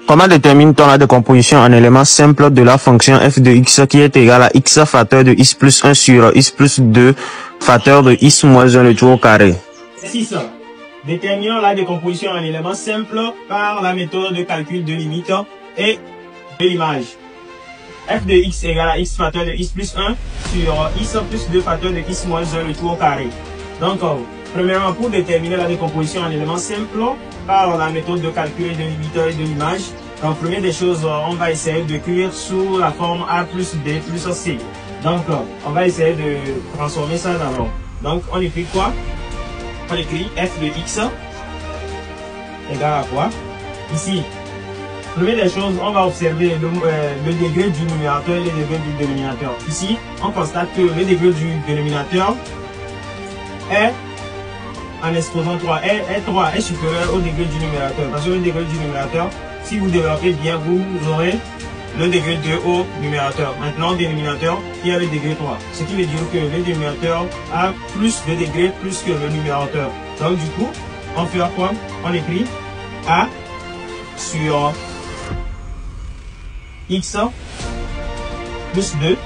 Comment détermine-t-on la décomposition en éléments simples de la fonction f de x qui est égale à x facteur de x plus 1 sur x plus 2 facteur de x moins 1 le tout au carré? 6. Déterminons la décomposition en éléments simples par la méthode de calcul de limite et de l'image. F de x égale à x facteur de x plus 1 sur x plus 2 facteur de x moins 1 le tout au carré. Donc, premièrement, pour déterminer la décomposition en éléments simples par la méthode de calcul de limite et de l'image, donc, première des choses, on va essayer d'écrire sous la forme a plus b plus c. Donc, on va essayer de transformer ça d'abord. Donc, on écrit quoi? On écrit f de x égale à quoi? Ici, première des choses, on va observer le degré du numérateur et le degré du dénominateur. Ici, on constate que le degré du dénominateur est, en exposant 3, est supérieur au degré du numérateur. Parce que le degré du numérateur, si vous développez bien, vous aurez le degré 2 au numérateur. Maintenant, au dénominateur, il y a le degré 3. Ce qui veut dire que le dénominateur a plus de degrés plus que le numérateur. Donc, du coup, on fait quoi? On écrit A sur x plus 2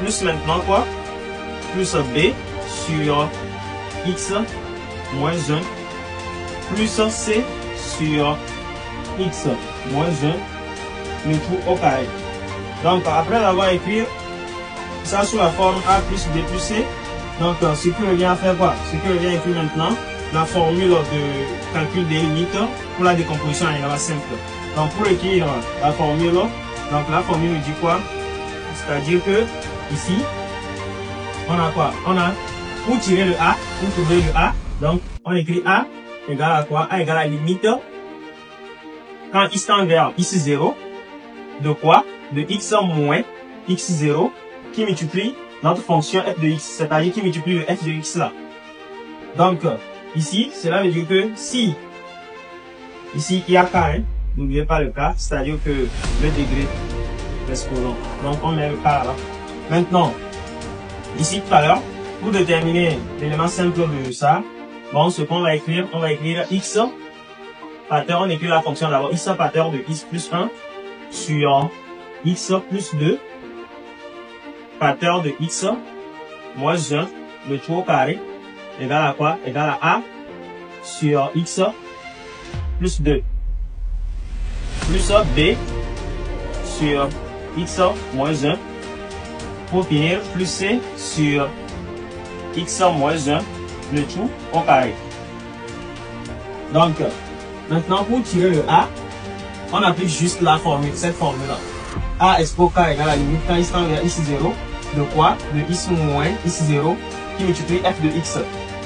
plus maintenant quoi? Plus b sur x moins 1 plus c sur x moins 1 le tout au carré. Donc après avoir écrit ça sous la forme a plus b plus c, donc ce qui revient à faire quoi? Ce qui revient à écrire maintenant la formule de calcul des limites pour la décomposition en éléments simples. Donc pour écrire la formule, donc la formule nous dit quoi? C'est-à-dire que ici on a quoi? On a pour tirer le a, pour trouver le a, donc on écrit a égale à quoi? A égale à la limite quand x tend vers x0 de quoi? De x moins x0 qui multiplie notre fonction f de x, c'est-à-dire qui multiplie le f de x là. Donc ici, cela veut dire que si ici il y a k, hein, n'oubliez pas le k, c'est-à-dire que le degré l'exposant. Donc on met le k là. Maintenant, ici tout à l'heure, pour déterminer l'élément simple de ça, bon, ce qu'on va écrire, on va écrire x facteur, on écrit la fonction d'abord x facteur de x plus 1 sur x plus 2 facteur de x moins 1 le tout au carré égale à quoi? Égale à a sur x plus 2 plus b sur x moins 1 pour finir plus c sur x moins 1 le tout au carré. Donc maintenant pour tirer le a, on applique juste la formule, cette formule là. A expo k égale à la limite quand x tend vers x0 de quoi? De x moins x0 qui multiplie f de x.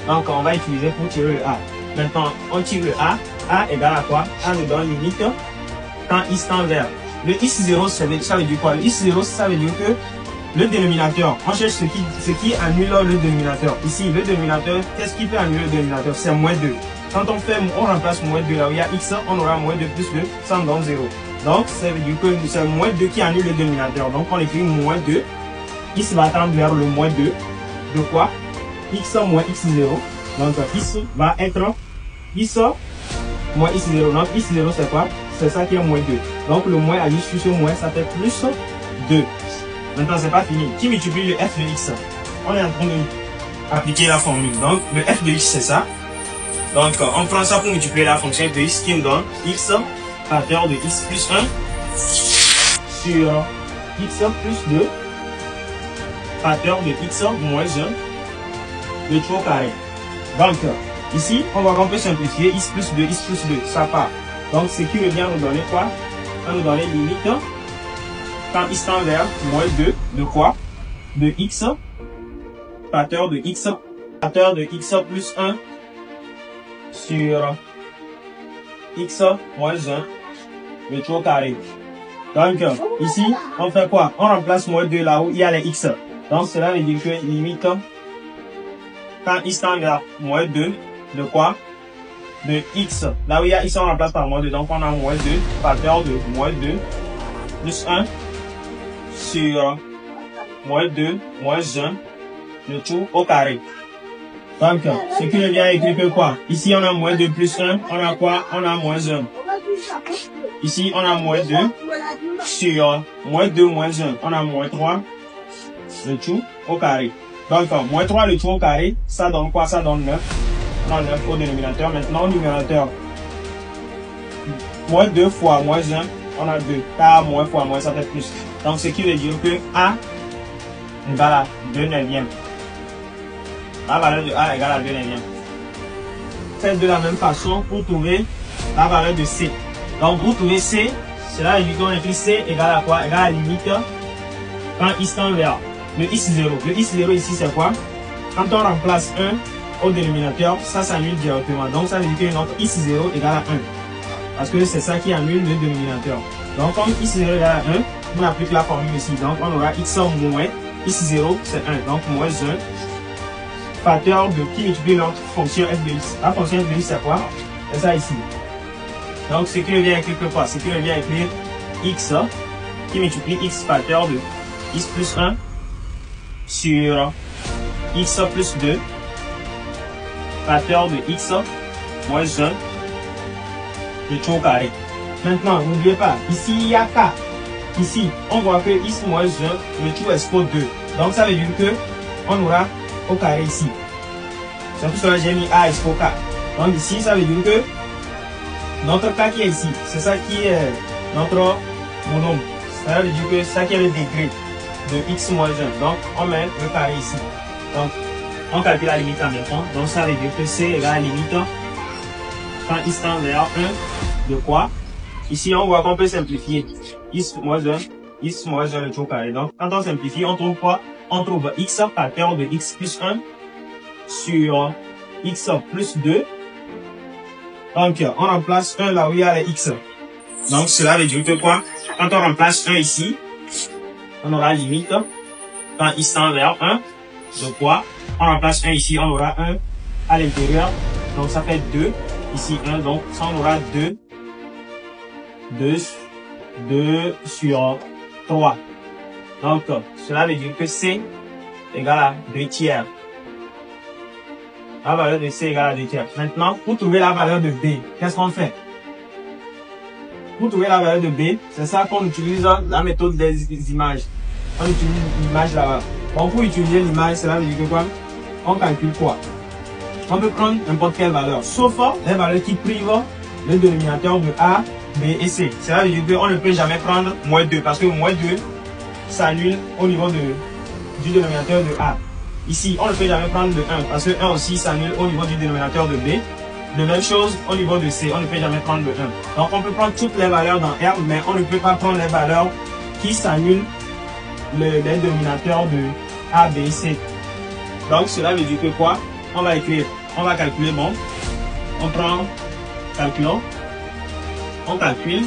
Donc on va utiliser pour tirer le a. Maintenant on tire le a égale à quoi? A nous donne limite quand x tend vers le x0, ça veut dire quoi? Le x0 ça veut dire que le dénominateur, on cherche ce qui annule le dénominateur. Ici le dénominateur, qu'est-ce qui peut annuler le dénominateur? C'est moins 2. Quand on remplace moins 2 là où il y a x, on aura moins 2 plus 2, ça nous donne 0. Donc ça veut dire que c'est moins 2 qui annule le dénominateur. Donc on écrit moins 2, x va tendre vers le moins 2 de quoi? X moins x0. Donc x va être x moins x0. Donc x0 c'est quoi? C'est ça qui est moins 2. Donc le moins allié sur ce moins, ça fait plus 2. Maintenant c'est pas fini. Qui multiplie le f de x? On est en train d'appliquer la formule. Donc le f de x c'est ça. Donc on prend ça pour multiplier la fonction de x qui nous donne x facteur de x plus 1 sur x plus 2 facteur de x moins 1 le tout au carré. Donc ici on voit qu'on peut simplifier x plus 2, ça part. Donc ce qui revient à nous donner quoi? À nous donner limite quand x tend vers moins 2 de quoi? De x facteur de x plus 1 sur x moins 1 le tout au carré. Donc ici on fait quoi? On remplace moins 2 là où il y a les x. Donc cela veut dire que limite quand x tend vers moins 2 de quoi? De x. Là où il y a x on remplace par moins 2. Donc on a moins 2 facteur de moins 2 plus 1 sur moins 2 moins 1 le tout au carré. Donc, ce qui revient à écrire que quoi? Ici, on a moins 2 plus 1. On a quoi? On a moins 1. Ici, on a moins 2 sur moins 2 moins 1. On a moins 3, le tout au carré. Donc, moins 3 le tout au carré, ça donne quoi? Ça donne 9. On a 9 au dénominateur. Maintenant, au numérateur, moins 2 fois moins 1, on a 2. Car moins fois moins, ça fait plus. Donc, ce qui veut dire que A égale à 2 neuvièmes. La valeur de A égale à 2 neuvièmes. Faites de la même façon pour trouver la valeur de C. Donc, pour trouver C, cela veut dire qu'on écrit C égale à quoi? Égale à la limite quand x tend vers le x0. Le x0 ici, c'est quoi? Quand on remplace 1 au dénominateur, ça s'annule directement. Donc, ça veut dire que notre x0 égale à 1. Parce que c'est ça qui annule le dénominateur. Donc, comme x0 égale à 1, on applique la formule ici. Donc, on aura x moins x0, c'est 1. Donc, moins 1. Facteur de qui multiplie notre fonction f de x. La fonction f de x, c'est quoi? C'est ça ici. Donc, ce qui revient à écrire quoi? Ce qui revient à écrire x qui multiplie x facteur de x plus 1 sur x plus 2 facteur de x moins 1 de tout au carré. Maintenant, n'oubliez pas, ici il y a k. Ici, on voit que x moins 1, le tout expose 2. Donc, ça veut dire que on aura au carré ici. C'est pour cela que j'ai mis a expose k. Donc, ici, ça veut dire que notre k qui est ici, c'est ça qui est notre monome. Ça veut dire que ça qui est le degré de x moins 1. Donc, on met le carré ici. Donc, on calcule la limite en même temps. Donc, ça veut dire que c égale à la limite quand x tend vers 1 de quoi? Ici, on voit qu'on peut simplifier x moins 1 le tout au carré. Donc, quand on simplifie, on trouve quoi? On trouve x facteur de x plus 1 sur x plus 2. Donc, on remplace 1 là où il y a les x. Donc, cela veut dire que quoi? Quand on remplace 1 ici, on aura limite quand x tend vers 1 de quoi? On remplace 1 ici, on aura 1 à l'intérieur. Donc, ça fait 2. Ici 1, donc ça on aura 2 sur 3. Donc, cela veut dire que C égale à 2 tiers. La valeur de C égale à 2 tiers. Maintenant, pour trouver la valeur de B, qu'est-ce qu'on fait? Pour trouver la valeur de B, c'est ça qu'on utilise la méthode des images. On utilise l'image là-bas. Donc, pour utiliser l'image, cela veut dire que quoi? On calcule quoi? On peut prendre n'importe quelle valeur, sauf les valeurs qui privent le dénominateur de A, B et C. Cela veut dire qu'on ne peut jamais prendre moins 2, parce que moins 2 s'annule au niveau du dénominateur de A. Ici, on ne peut jamais prendre le 1, parce que 1 aussi s'annule au niveau du dénominateur de B. De même chose au niveau de C, on ne peut jamais prendre le 1. Donc on peut prendre toutes les valeurs dans R, mais on ne peut pas prendre les valeurs qui s'annulent les dénominateurs de A, B et C. Donc cela veut dire que quoi? On va écrire, on va calculer, bon, on prend, calculons, on calcule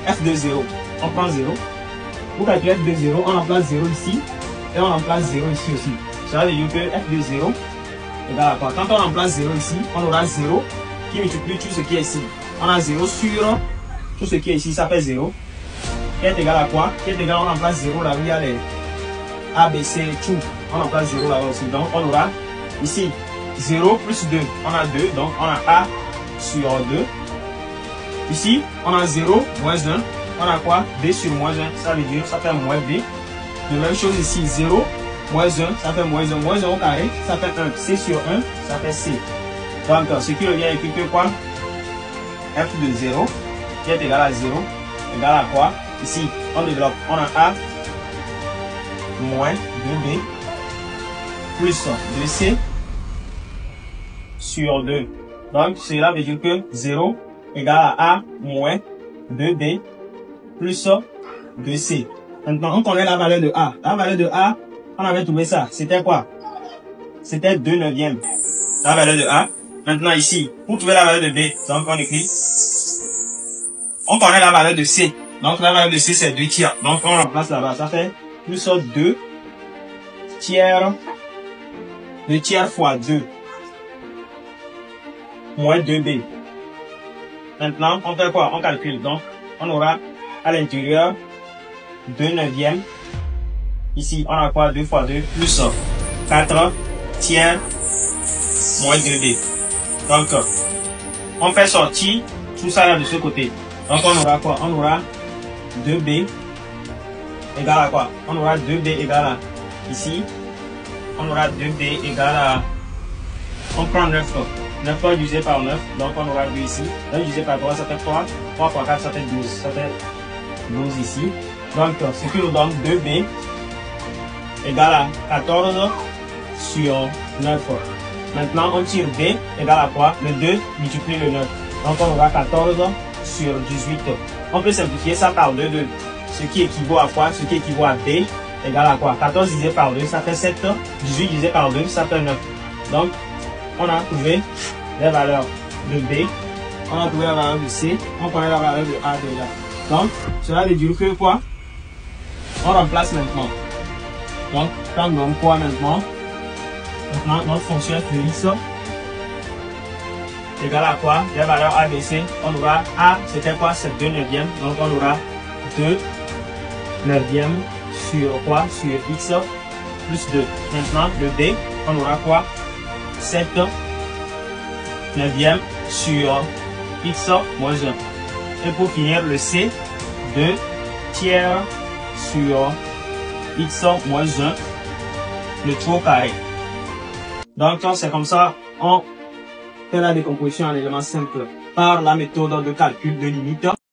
f de 0, on prend 0. Pour calculer f de 0, on remplace 0 ici, et on remplace 0 ici aussi. Ça veut dire que f de 0 égale à quoi? Quand on remplace 0 ici, on aura 0 qui multiplie tout ce qui est ici. On a 0 sur tout ce qui est ici, ça fait 0. Qui est égal à quoi? Qui est égal, on remplace 0 là où il y a les A, B, C, tout. On remplace 0 là aussi. Donc on aura ici 0 plus 2, on a 2, donc on a A sur 2. Ici, on a 0 moins 1, on a quoi? B sur moins 1, ça veut dire, ça fait moins B. De même chose ici, 0 moins 1, ça fait moins 1, moins 1 au carré, ça fait 1. C sur 1, ça fait C. Donc, ce qui revient à écrire que quoi? F de 0, qui est égal à 0, égal à quoi? Ici, on développe, on a A moins 2B plus 2C sur 2. Donc, cela veut dire que 0 égale à A moins 2B plus 2C. Maintenant, on connaît la valeur de A. La valeur de A, on avait trouvé ça. C'était quoi? C'était 2 neuvièmes. La valeur de A. Maintenant, ici, pour trouver la valeur de B, donc on écrit, on connaît la valeur de C. Donc, la valeur de C, c'est 2 tiers. Donc, on remplace là-bas. Ça fait plus 2 tiers. 2 tiers fois 2. Moins 2B. Maintenant, on fait quoi? On calcule. Donc, on aura à l'intérieur 2 neuvièmes. Ici, on a quoi? 2 fois 2 plus 4 tiers moins 2B. Donc, on fait sortir tout ça là de ce côté. Donc on aura quoi? On aura 2b égale à quoi? On aura 2b égale à ici. On aura 2b égale à... On prend 9. 9 divisé par 9, donc on aura 2 ici. 9 divisé par 3, ça fait 3. 3 fois 4, ça fait 12. Ça fait 12 ici. Donc, ce qui nous donne 2b égale à 14 sur 9. Maintenant, on tire b égale à quoi? Le 2 multiplie le 9. Donc, on aura 14 sur 18. On peut simplifier ça par 2. Ce qui équivaut à quoi? Ce qui équivaut à b égale à quoi? 14 divisé par 2, ça fait 7. 18 divisé par 2, ça fait 9. Donc, on a trouvé les valeurs de B, on a trouvé la valeur de C, on connaît la valeur de A déjà. Donc, cela veut dire que quoi? On remplace maintenant. Donc, quand on donne quoi maintenant? Maintenant, notre fonction f de x égale à quoi? Les valeurs A, B, C, on aura A, c'était quoi? C'est 2 neuvièmes. Donc, on aura 2 neuvièmes sur quoi? Sur x plus 2. Maintenant, le B, on aura quoi? 7 neuvième sur x moins 1. Et pour finir, le C, 2 tiers sur x moins 1, le tout au carré. Donc, c'est comme ça, on fait la décomposition en éléments simples par la méthode de calcul de limite.